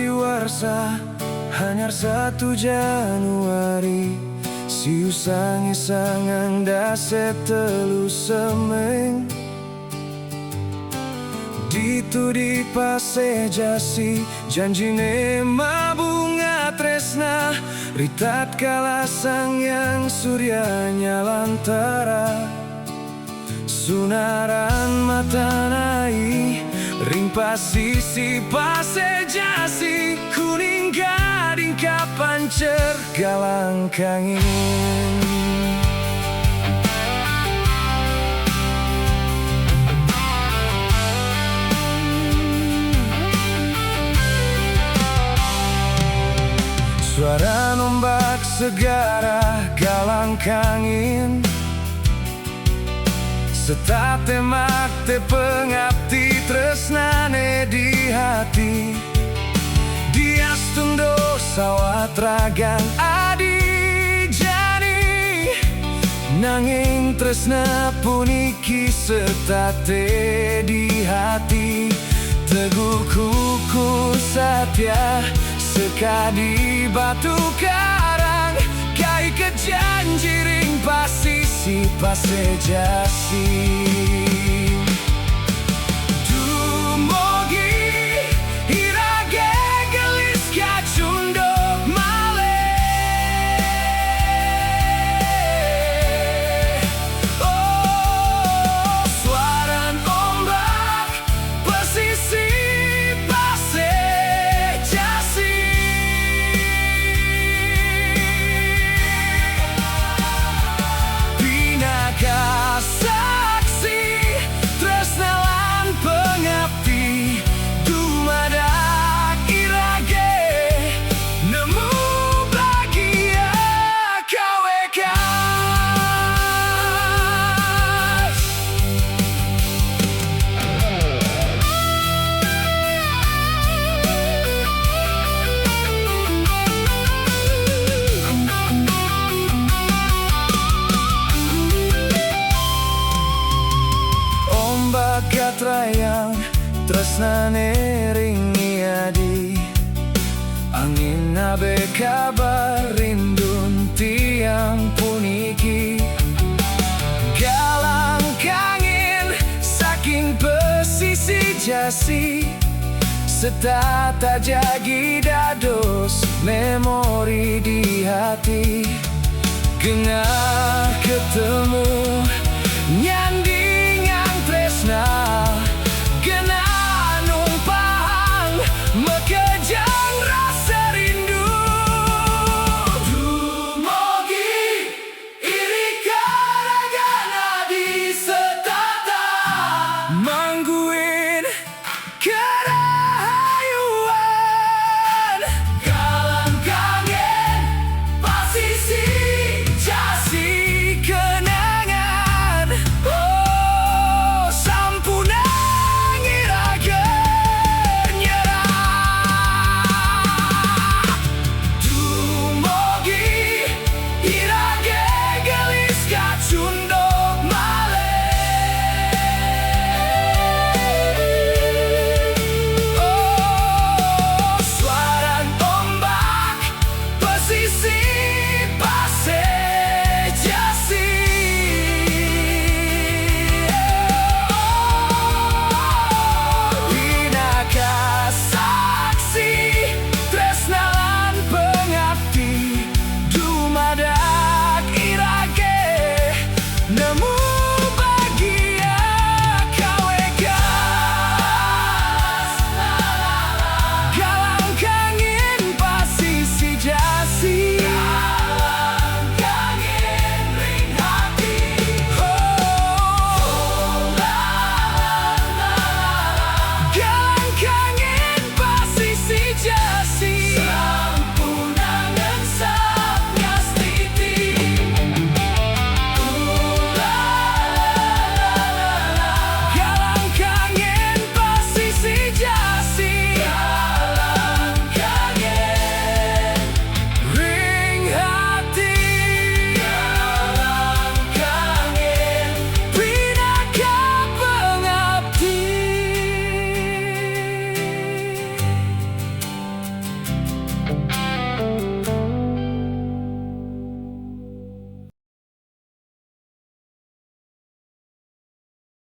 warsa hanyar 1 Januari siu sangi sangang dase telu semeng ditu di pase jasi janjine mabunga tresna ritat kala sangyang suryanya lantara sunaran matanai ring pasisi pase jasi kuning gading kapancer galang kangin suara ombak segara galang kangin setate makte pengabdi tresnane di hati dia stundo sawat ragang adi jani nanging tresna puniki setate di hati teguh kuku satya sekadi batu karang kai kejanjiring pasisi pase jasi dumugi irage gelis kacundo male oh suaran ombak pesisi pase jasi saksi tresna lan pengabdi dumadak irage nemu bahagia kawekas katrayang tresnane ringi adi angin abe kabar rindun tiang puniki galang kangin saking pesisi jasi setata jagi dados memori di hati gengah ketemu